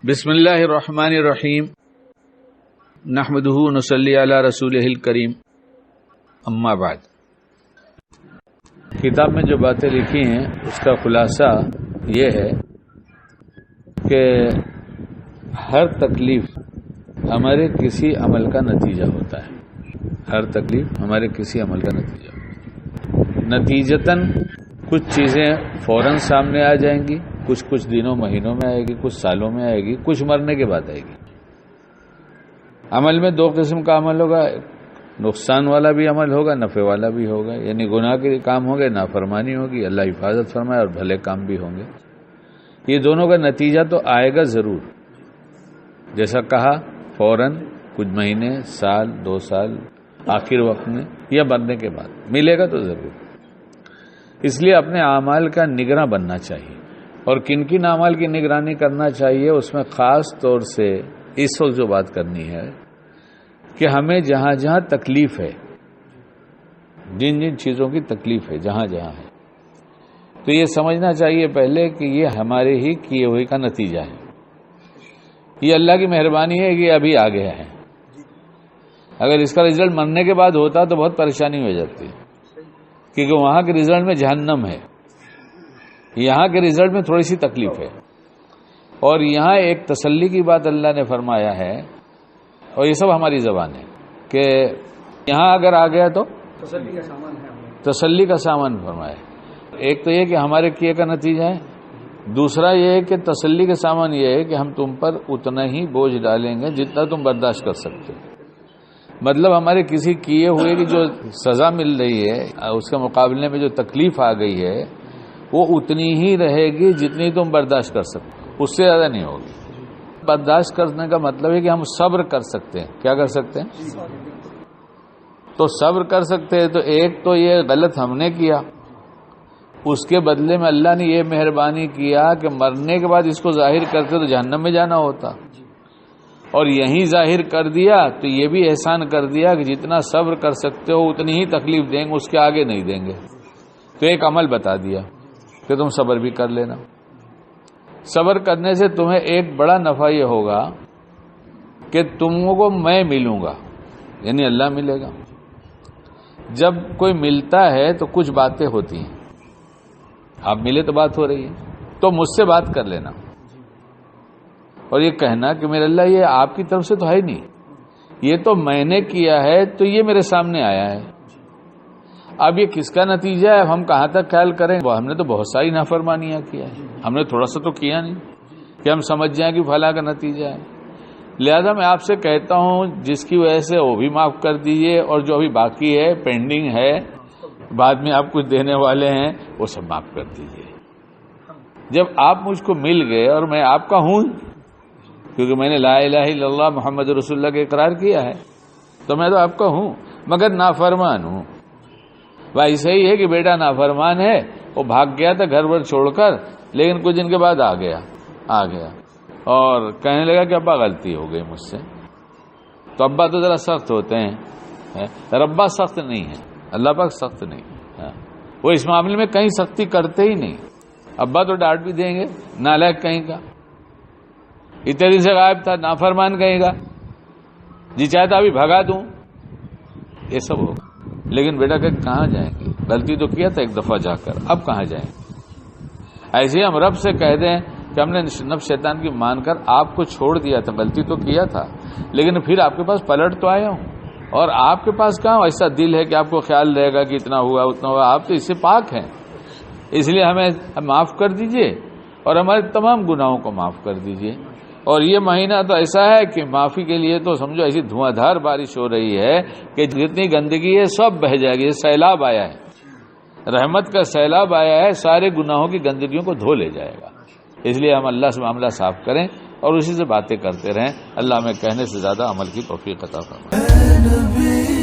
بسم اللہ الرحمن الرحیم نحمدہ ونصلی علی رسولہ الکریم اما بعد۔ کتاب میں جو باتیں لکھی ہیں اس کا خلاصہ یہ ہے کہ ہر تکلیف ہمارے کسی عمل کا نتیجہ ہوتا ہے۔ ہر تکلیف ہمارے کسی عمل کا نتیجہ ہوتا ہے۔ نتیجتاً کچھ چیزیں فوراً سامنے آ جائیں گی، کچھ دنوں مہینوں میں آئے گی، کچھ سالوں میں آئے گی، کچھ مرنے کے بعد آئے گی۔ عمل میں دو قسم کا عمل ہوگا، نقصان والا بھی عمل ہوگا، نفع والا بھی ہوگا، یعنی گناہ کے کام ہوں گے، نافرمانی ہوگی، اللہ حفاظت فرمائے، اور بھلے کام بھی ہوں گے۔ یہ دونوں کا نتیجہ تو آئے گا ضرور، جیسا کہا فوراً، کچھ مہینے، سال، 2 سال، آخر وقت میں یا مرنے کے بعد ملے گا تو ضرور۔ اس لیے اپنے اعمال کا نگراں بننا چاہیے، اور کن اعمال کی نگرانی کرنا چاہیے، اس میں خاص طور سے اس وقت جو بات کرنی ہے کہ ہمیں جہاں جہاں تکلیف ہے، جن چیزوں کی تکلیف ہے، جہاں جہاں ہے، تو یہ سمجھنا چاہیے پہلے کہ یہ ہمارے ہی کیے ہوئے کا نتیجہ ہے۔ یہ اللہ کی مہربانی ہے کہ ابھی آ گیا ہے۔ اگر اس کا رزلٹ مرنے کے بعد ہوتا تو بہت پریشانی ہو جاتی، کیونکہ وہاں کے رزلٹ میں جہنم ہے، یہاں کے رزلٹ میں تھوڑی سی تکلیف ہے۔ اور یہاں ایک تسلی کی بات اللہ نے فرمایا ہے، اور یہ سب ہماری زبان ہے، کہ یہاں اگر آ گیا تو تسلی کا سامان فرمایا۔ ایک تو یہ کہ ہمارے کیے کا نتیجہ ہے، دوسرا یہ ہے کہ تسلی کا سامان یہ ہے کہ ہم تم پر اتنا ہی بوجھ ڈالیں گے جتنا تم برداشت کر سکتے ہو۔ مطلب ہمارے کسی کیے ہوئے کی جو سزا مل رہی ہے، اس کے مقابلے میں جو تکلیف آ گئی ہے، وہ اتنی ہی رہے گی جتنی تم برداشت کر سکتے، اس سے زیادہ نہیں ہوگی۔ برداشت کرنے کا مطلب ہے کہ ہم صبر کر سکتے ہیں۔ کیا کر سکتے ہیں؟ تو صبر کر سکتے ہیں۔ تو ایک تو یہ غلط ہم نے کیا، اس کے بدلے میں اللہ نے یہ مہربانی کیا کہ مرنے کے بعد اس کو ظاہر کرتے تو جہنم میں جانا ہوتا، اور یہیں ظاہر کر دیا تو یہ بھی احسان کر دیا کہ جتنا صبر کر سکتے ہو اتنی ہی تکلیف دیں گے، اس کے آگے نہیں دیں گے۔ تو ایک عمل بتا دیا کہ تم صبر بھی کر لینا۔ صبر کرنے سے تمہیں ایک بڑا نفع یہ ہوگا کہ تم کو میں ملوں گا، یعنی اللہ ملے گا۔ جب کوئی ملتا ہے تو کچھ باتیں ہوتی ہیں، آپ ملے تو بات ہو رہی ہے، تو مجھ سے بات کر لینا، اور یہ کہنا کہ میرے اللہ یہ آپ کی طرف سے تو ہے نہیں، یہ تو میں نے کیا ہے، تو یہ میرے سامنے آیا ہے۔ اب یہ کس کا نتیجہ ہے، ہم کہاں تک خیال کریں؟ وہ ہم نے تو بہت ساری نافرمانیاں کیا ہے، ہم نے تھوڑا سا تو کیا نہیں کہ ہم سمجھ جائیں کہ فلاں کا نتیجہ ہے۔ لہذا میں آپ سے کہتا ہوں جس کی وجہ سے وہ بھی معاف کر دیجئے، اور جو ابھی باقی ہے، پینڈنگ ہے، بعد میں آپ کچھ دینے والے ہیں، وہ سب معاف کر دیجئے۔ جب آپ مجھ کو مل گئے اور میں آپ کا ہوں، کیونکہ میں نے لا الہ الا اللہ محمد رسول اللہ کا اقرار کیا ہے، تو میں تو آپ کا ہوں، مگر نافرمان ہوں۔ بھائی صحیح ہے کہ بیٹا نافرمان ہے، وہ بھاگ گیا تھا گھر بر چھوڑ کر، لیکن کچھ دن کے بعد آ گیا اور کہنے لگا کہ ابا غلطی ہو گئی مجھ سے۔ تو ابا تو ذرا سخت ہوتے ہیں، ربا سخت نہیں ہے، اللہ پاک سخت نہیں ہے، وہ اس معاملے میں کہیں سختی کرتے ہی نہیں۔ ابا تو ڈانٹ بھی دیں گے، نالائق کہیں کا، اتنے دن سے غائب تھا، نافرمان کہیں گا، جی چاہتا ابھی بھگا دوں، یہ سب ہوگا۔ لیکن بیٹا کہ کہاں جائیں گے؟ غلطی تو کیا تھا ایک دفعہ جا کر، اب کہاں جائیں گے؟ ایسے ہی ہم رب سے کہہ دیں کہ ہم نے نفس شیطان کی مان کر آپ کو چھوڑ دیا تھا، غلطی تو کیا تھا، لیکن پھر آپ کے پاس پلٹ تو آیا ہوں، اور آپ کے پاس کہاں ایسا دل ہے کہ آپ کو خیال رہے گا کہ اتنا ہوا اتنا ہوا، آپ تو اس سے پاک ہیں، اس لیے ہمیں معاف کر دیجئے، اور ہمارے تمام گناہوں کو معاف کر دیجئے۔ اور یہ مہینہ تو ایسا ہے کہ معافی کے لیے تو سمجھو ایسی دھواں دھار بارش ہو رہی ہے کہ جتنی گندگی ہے سب بہہ جائے گی۔ سیلاب آیا ہے، رحمت کا سیلاب آیا ہے، سارے گناہوں کی گندگیوں کو دھو لے جائے گا۔ اس لیے ہم اللہ سے معاملہ صاف کریں اور اسی سے باتیں کرتے رہیں۔ اللہ ہمیں کہنے سے زیادہ عمل کی توفیق عطا فرمائے۔